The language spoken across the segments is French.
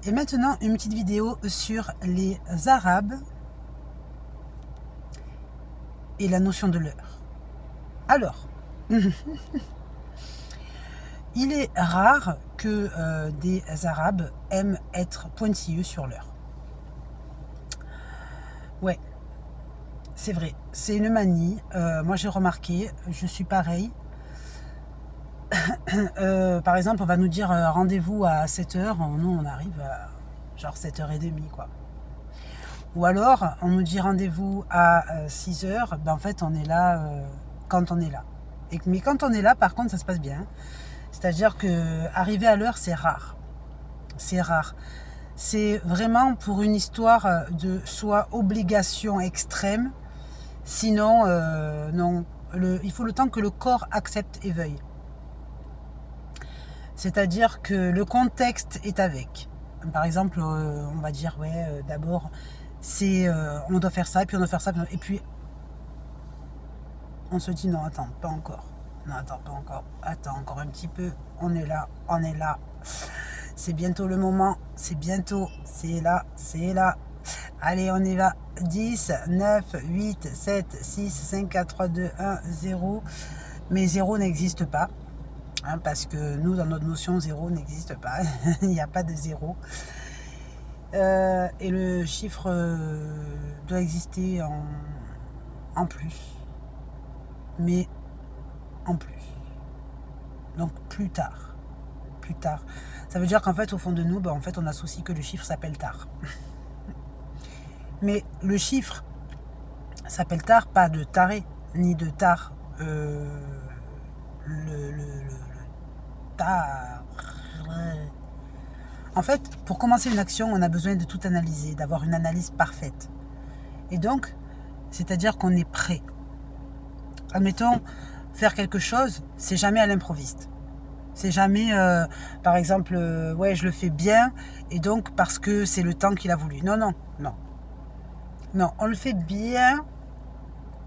Et maintenant, une petite vidéo sur les Arabes et la notion de l'heure. Alors, il est rare que des Arabes aiment être pointilleux sur l'heure. Ouais, c'est vrai, c'est une manie. Moi, j'ai remarqué, je suis pareil. Par exemple, on va nous dire rendez-vous à 7h, nous on arrive à genre 7h30 quoi. Ou alors, on nous dit rendez-vous à 6h, ben en fait on est là quand on est là. Mais quand on est là, par contre, ça se passe bien. C'est-à-dire que arriver à l'heure, c'est rare. C'est rare. C'est vraiment pour une histoire de soit obligation extrême, sinon, non. Il faut le temps que le corps accepte et veuille. C'est-à-dire que le contexte est avec. Par exemple, on va dire, ouais, d'abord, c'est on doit faire ça, et puis on doit faire ça, et puis on se dit non, attends, pas encore. Non, attends, pas encore. Attends, encore un petit peu. On est là, on est là. C'est bientôt le moment, c'est bientôt, c'est là, c'est là. Allez, on y va. 10, 9, 8, 7, 6, 5, 4, 3, 2, 1, 0. Mais 0 n'existe pas. Hein, parce que nous, dans notre notion, 0 n'existe pas. Il n'y a pas de 0. Et le chiffre doit exister en plus. Mais en plus. Donc plus tard. Plus tard. Ça veut dire qu'en fait, au fond de nous, en fait, on associe que le chiffre s'appelle tard. Mais le chiffre s'appelle tard, pas de taré, ni de tard. Tard. En fait, pour commencer une action, on a besoin de tout analyser, d'avoir une analyse parfaite. Et donc, c'est-à-dire qu'on est prêt. Admettons, faire quelque chose, c'est jamais à l'improviste. C'est jamais, par exemple, ouais, je le fais bien, et donc parce que c'est le temps qu'il a voulu. Non, non, non. Non, on le fait bien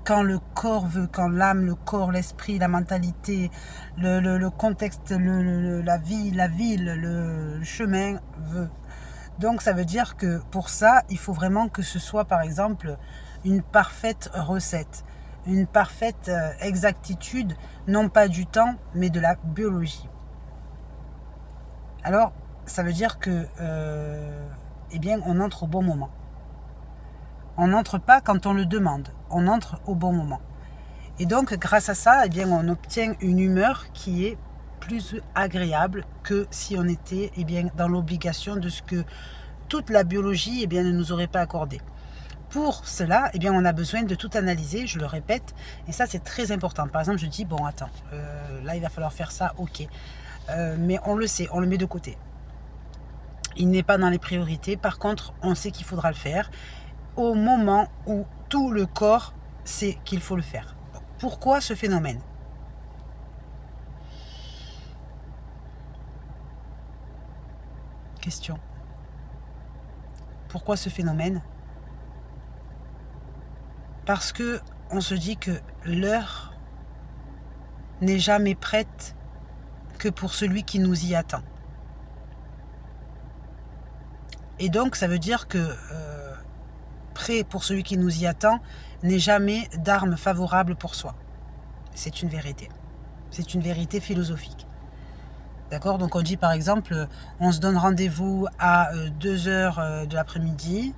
quand le corps veut, quand l'âme, le corps, l'esprit, la mentalité, le contexte, la vie, la ville, le chemin veut. Donc ça veut dire que pour ça, il faut vraiment que ce soit par exemple une parfaite recette, une parfaite exactitude, non pas du temps, mais de la biologie. Alors, ça veut dire que, eh bien, on entre au bon moment. On n'entre pas quand on le demande, on entre au bon moment. Et donc, grâce à ça, eh bien, on obtient une humeur qui est plus agréable que si on était eh bien, dans l'obligation de ce que toute la biologie eh bien, ne nous aurait pas accordé. Pour cela, eh bien, on a besoin de tout analyser, je le répète, et ça c'est très important. Par exemple, je dis, bon attends, là il va falloir faire ça, ok. Mais on le sait, on le met de côté. Il n'est pas dans les priorités, par contre, on sait qu'il faudra le faire au moment où tout le corps sait qu'il faut le faire. Pourquoi ce phénomène ? Question. Pourquoi ce phénomène ? Parce que on se dit que l'heure n'est jamais prête que pour celui qui nous y attend. Et donc, ça veut dire que prêt pour celui qui nous y attend n'est jamais d'arme favorable pour soi. C'est une vérité. C'est une vérité philosophique. D'accord ? Donc on dit par exemple, on se donne rendez-vous à 2h de l'après-midi.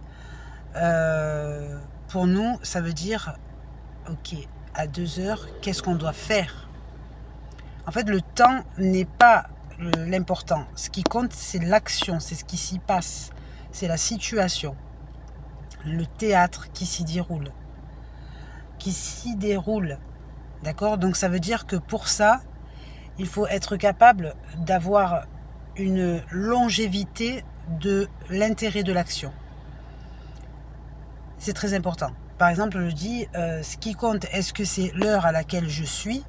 Pour nous, ça veut dire, ok, à 2h, qu'est-ce qu'on doit faire ? En fait, le temps n'est pas l'important. Ce qui compte, c'est l'action, c'est ce qui s'y passe. C'est la situation. Le théâtre qui s'y déroule. D'accord ? Donc ça veut dire que pour ça, il faut être capable d'avoir une longévité de l'intérêt de l'action. C'est très important. Par exemple, je dis, ce qui compte, est-ce que c'est l'heure à laquelle je suis,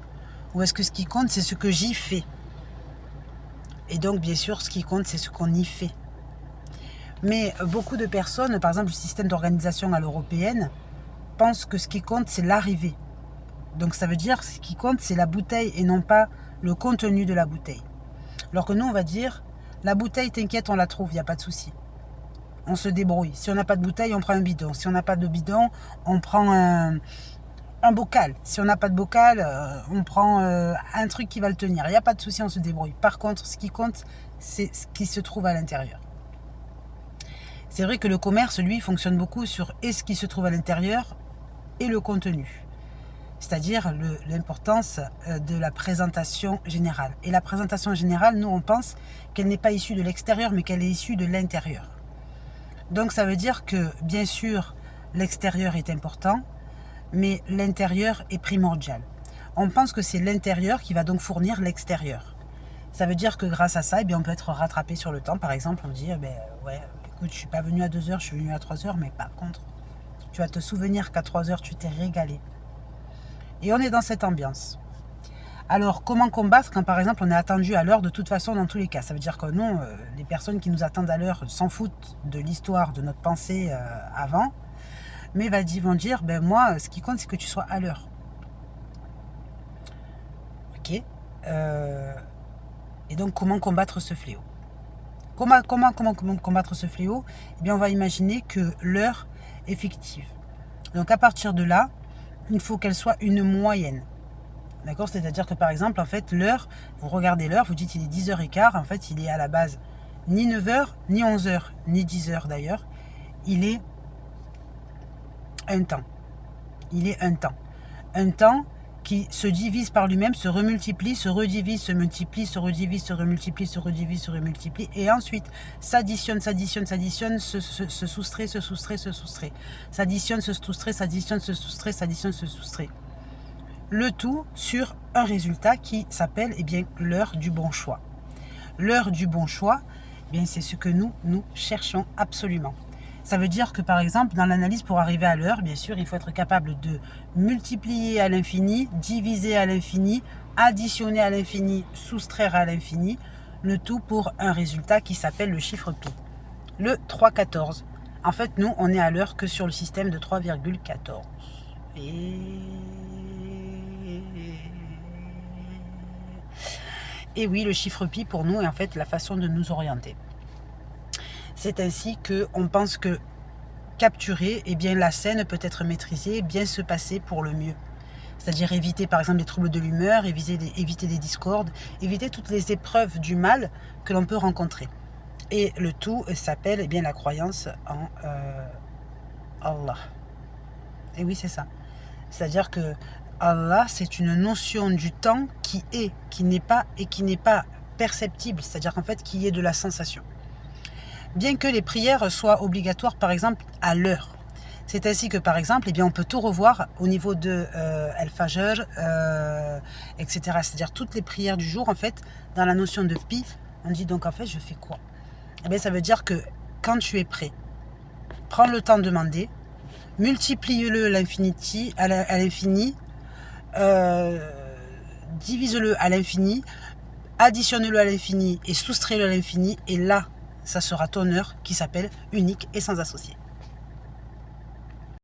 ou est-ce que ce qui compte, c'est ce que j'y fais ? Et donc, bien sûr, ce qui compte, c'est ce qu'on y fait. Mais beaucoup de personnes, par exemple, le système d'organisation à l'européenne, pensent que ce qui compte, c'est l'arrivée. Donc ça veut dire que ce qui compte, c'est la bouteille et non pas le contenu de la bouteille. Alors que nous, on va dire, la bouteille, t'inquiète, on la trouve, il n'y a pas de souci. on se débrouille. Si on n'a pas de bouteille, on prend un bidon. Si on n'a pas de bidon, on prend un bocal. Si on n'a pas de bocal, on prend un truc qui va le tenir. Il n'y a pas de souci, on se débrouille. Par contre, ce qui compte, c'est ce qui se trouve à l'intérieur. C'est vrai que le commerce, lui, fonctionne beaucoup sur ce qui se trouve à l'intérieur et le contenu. C'est-à-dire l'importance de la présentation générale. Et la présentation générale, nous, on pense qu'elle n'est pas issue de l'extérieur, mais qu'elle est issue de l'intérieur. Donc, ça veut dire que, bien sûr, l'extérieur est important, mais l'intérieur est primordial. On pense que c'est l'intérieur qui va donc fournir l'extérieur. Ça veut dire que grâce à ça, eh bien, on peut être rattrapé sur le temps. Par exemple, on dit, ouais, écoute, je suis pas venu à 2 heures, je suis venu à 3 heures, mais par contre, tu vas te souvenir qu'à 3 heures, tu t'es régalé. Et on est dans cette ambiance. Alors, comment combattre quand, par exemple, on est attendu à l'heure de toute façon dans tous les cas? Ça veut dire que non, les personnes qui nous attendent à l'heure s'en foutent de l'histoire, de notre pensée avant, mais vont dire, moi, ce qui compte, c'est que tu sois à l'heure. Ok. Et donc, comment combattre ce fléau? Comment combattre ce fléau? Eh bien, on va imaginer que l'heure est fictive. Donc, à partir de là, il faut qu'elle soit une moyenne. D'accord? C'est-à-dire que, par exemple, en fait, l'heure, vous regardez l'heure, vous dites il est 10h15, en fait, il est à la base ni 9h, ni 11h, ni 10h d'ailleurs. Il est un temps. Il est un temps. Un temps qui se divise par lui-même, se remultiplie, se redivise, se multiplie, se redivise, se remultiplie, se redivise, se remultiplie, et ensuite s'additionne, se soustrait, se soustrait, se soustrait. S'additionne, se soustrait, s'additionne, se soustrait, s'additionne, se soustrait. Le tout sur un résultat qui s'appelle l'heure du bon choix. L'heure du bon choix, c'est ce que nous cherchons absolument. Ça veut dire que, par exemple, dans l'analyse, pour arriver à l'heure, bien sûr, il faut être capable de multiplier à l'infini, diviser à l'infini, additionner à l'infini, soustraire à l'infini, le tout pour un résultat qui s'appelle le chiffre pi. Le 3,14. En fait, nous, on est à l'heure que sur le système de 3,14. Et oui, le chiffre pi, pour nous, est en fait la façon de nous orienter. C'est ainsi qu'on pense que capturer, la scène peut être maîtrisée, bien se passer pour le mieux. C'est-à-dire éviter par exemple les troubles de l'humeur, éviter des discordes, éviter toutes les épreuves du mal que l'on peut rencontrer. Et le tout s'appelle la croyance en Allah. Et oui, c'est ça. C'est-à-dire que Allah, c'est une notion du temps qui n'est pas perceptible, c'est-à-dire en fait qui est de la sensation. Bien que les prières soient obligatoires, par exemple, à l'heure. C'est ainsi que, par exemple, on peut tout revoir au niveau de El-Fajr, etc. C'est-à-dire toutes les prières du jour, en fait, dans la notion de pi, on dit donc, en fait, je fais quoi? Ça veut dire que quand tu es prêt, prends le temps de demander, multiplie-le à l'infini, divise-le à l'infini, additionne-le à l'infini et soustrais-le à l'infini, et là, ça sera ton heure qui s'appelle unique et sans associé.